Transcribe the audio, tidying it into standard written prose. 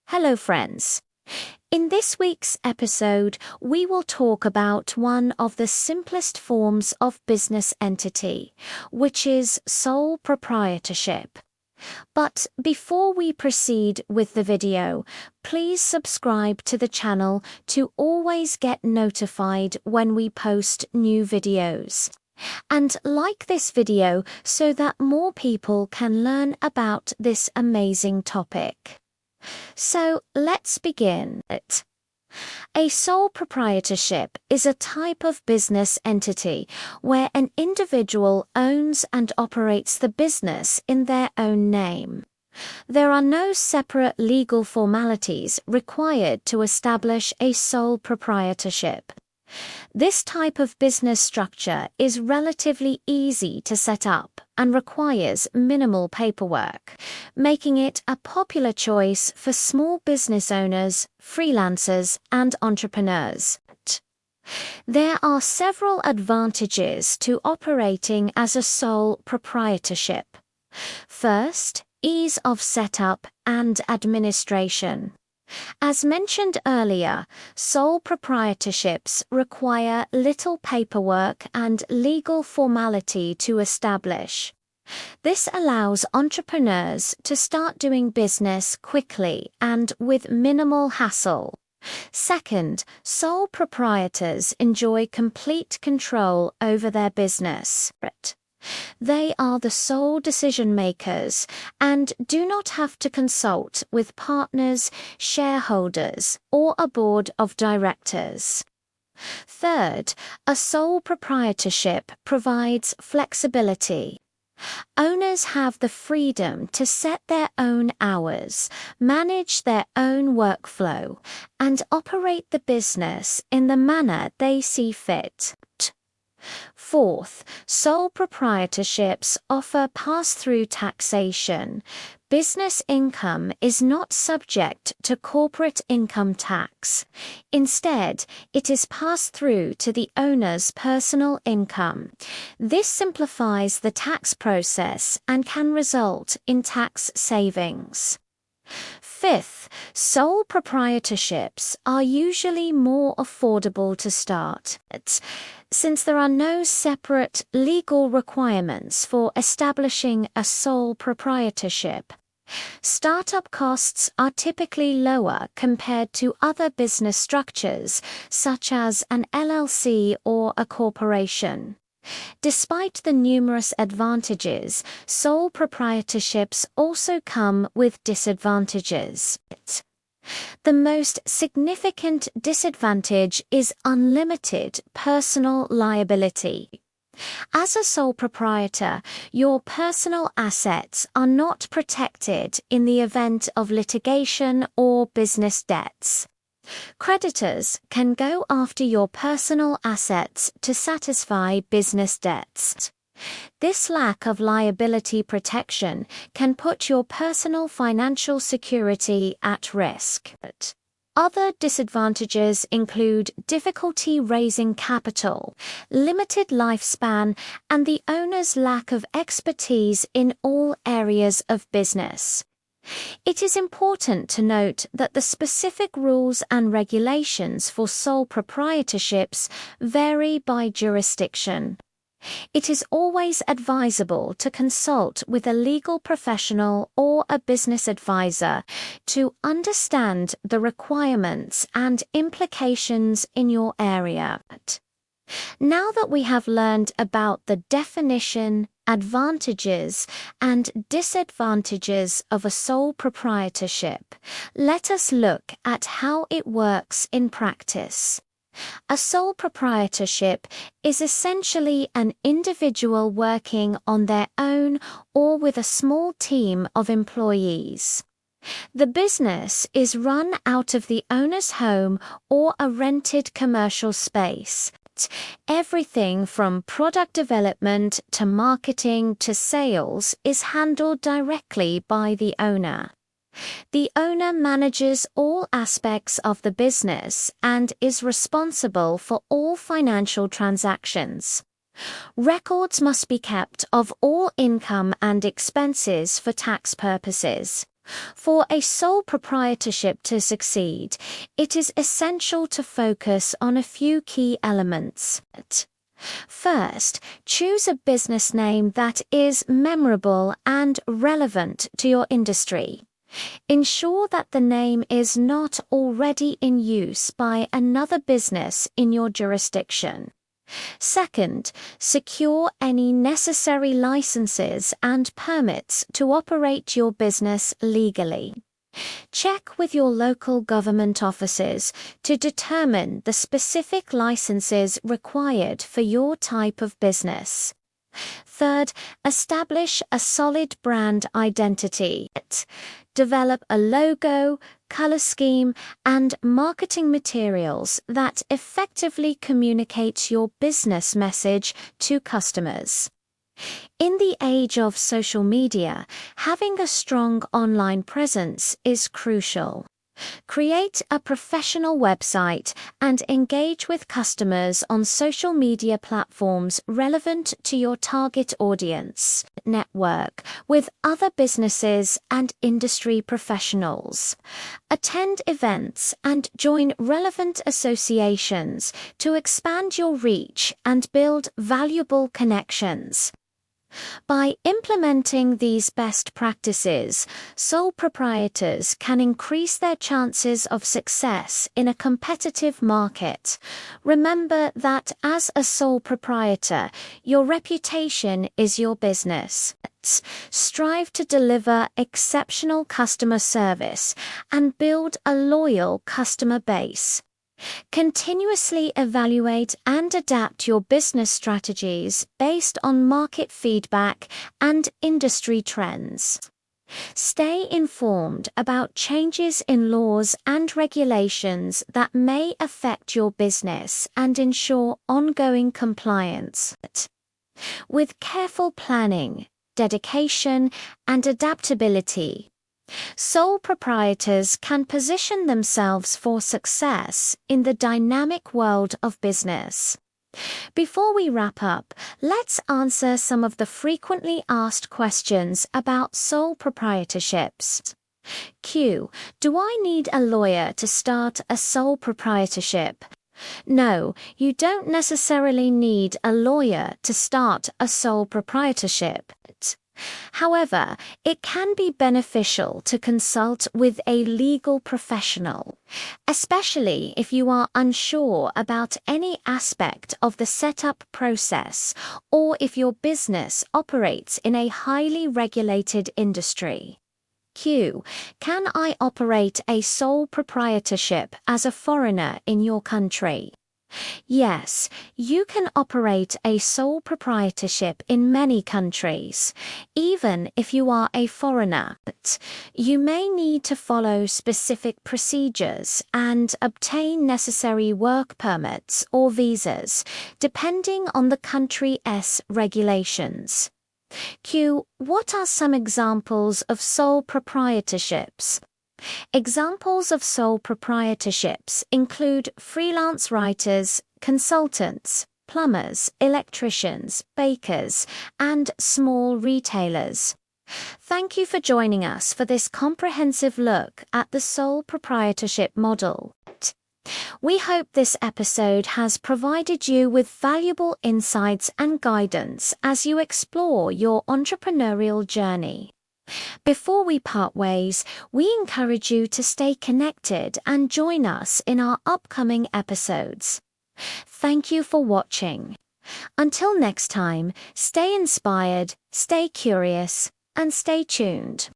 Hello friends. In this week's episode, we will talk about one of the simplest forms of business entity, which is sole proprietorship. But before we proceed with the video, please subscribe to the channel to always get notified when we post new videos. And like this video so that more people can learn about this amazing topic. So let's begin. A sole proprietorship is a type of business entity where an individual owns and operates the business in their own name. There are no separate legal formalities required to establish a sole proprietorship. This type of business structure is relatively easy to set up and requires minimal paperwork, making it a popular choice for small business owners, freelancers, and entrepreneurs. There are several advantages to operating as a sole proprietorship. First, ease of setup and administration. As mentioned earlier, sole proprietorships require little paperwork and legal formality to establish. This allows entrepreneurs to start doing business quickly and with minimal hassle. Second, sole proprietors enjoy complete control over their business. They are the sole decision makers and do not have to consult with partners, shareholders, or a board of directors. Third, a sole proprietorship provides flexibility. Owners have the freedom to set their own hours, manage their own workflow, and operate the business in the manner they see fit. Fourth, sole proprietorships offer pass-through taxation. Business income is not subject to corporate income tax. Instead, it is passed through to the owner's personal income. This simplifies the tax process and can result in tax savings. Fifth, sole proprietorships are usually more affordable to start, since there are no separate legal requirements for establishing a sole proprietorship. Startup costs are typically lower compared to other business structures, such as an LLC or a corporation. Despite the numerous advantages, sole proprietorships also come with disadvantages. The most significant disadvantage is unlimited personal liability. As a sole proprietor, your personal assets are not protected in the event of litigation or business debts. Creditors can go after your personal assets to satisfy business debts. This lack of liability protection can put your personal financial security at risk. Other disadvantages include difficulty raising capital, limited lifespan, and the owner's lack of expertise in all areas of business. It is important to note that the specific rules and regulations for sole proprietorships vary by jurisdiction. It is always advisable to consult with a legal professional or a business advisor to understand the requirements and implications in your area. Now that we have learned about the definition, advantages, and disadvantages of a sole proprietorship, let us look at how it works in practice. A sole proprietorship is essentially an individual working on their own or with a small team of employees. The business is run out of the owner's home or a rented commercial space. Everything from product development to marketing to sales is handled directly by the owner. The owner manages all aspects of the business and is responsible for all financial transactions. Records must be kept of all income and expenses for tax purposes. For a sole proprietorship to succeed, it is essential to focus on a few key elements. First, choose a business name that is memorable and relevant to your industry. Ensure that the name is not already in use by another business in your jurisdiction. Second, secure any necessary licenses and permits to operate your business legally. Check with your local government offices to determine the specific licenses required for your type of business. Third, establish a solid brand identity. Develop a logo, color scheme, and marketing materials that effectively communicate your business message to customers. In the age of social media, having a strong online presence is crucial. Create a professional website and engage with customers on social media platforms relevant to your target audience. Network with other businesses and industry professionals. Attend events and join relevant associations to expand your reach and build valuable connections. By implementing these best practices, sole proprietors can increase their chances of success in a competitive market. Remember that as a sole proprietor, your reputation is your business. Strive to deliver exceptional customer service and build a loyal customer base. Continuously evaluate and adapt your business strategies based on market feedback and industry trends. Stay informed about changes in laws and regulations that may affect your business and ensure ongoing compliance. With careful planning, dedication, and adaptability, sole proprietors can position themselves for success in the dynamic world of business. Before we wrap up, let's answer some of the frequently asked questions about sole proprietorships. Q. Do I need a lawyer to start a sole proprietorship? No, you don't necessarily need a lawyer to start a sole proprietorship. However, it can be beneficial to consult with a legal professional, especially if you are unsure about any aspect of the setup process or if your business operates in a highly regulated industry. Q. Can I operate a sole proprietorship as a foreigner in your country? Yes, you can operate a sole proprietorship in many countries, even if you are a foreigner. You may need to follow specific procedures and obtain necessary work permits or visas, depending on the country's regulations. Q. What are some examples of sole proprietorships? Examples of sole proprietorships include freelance writers, consultants, plumbers, electricians, bakers, and small retailers. Thank you for joining us for this comprehensive look at the sole proprietorship model. We hope this episode has provided you with valuable insights and guidance as you explore your entrepreneurial journey. Before we part ways, we encourage you to stay connected and join us in our upcoming episodes. Thank you for watching. Until next time, stay inspired, stay curious, and stay tuned.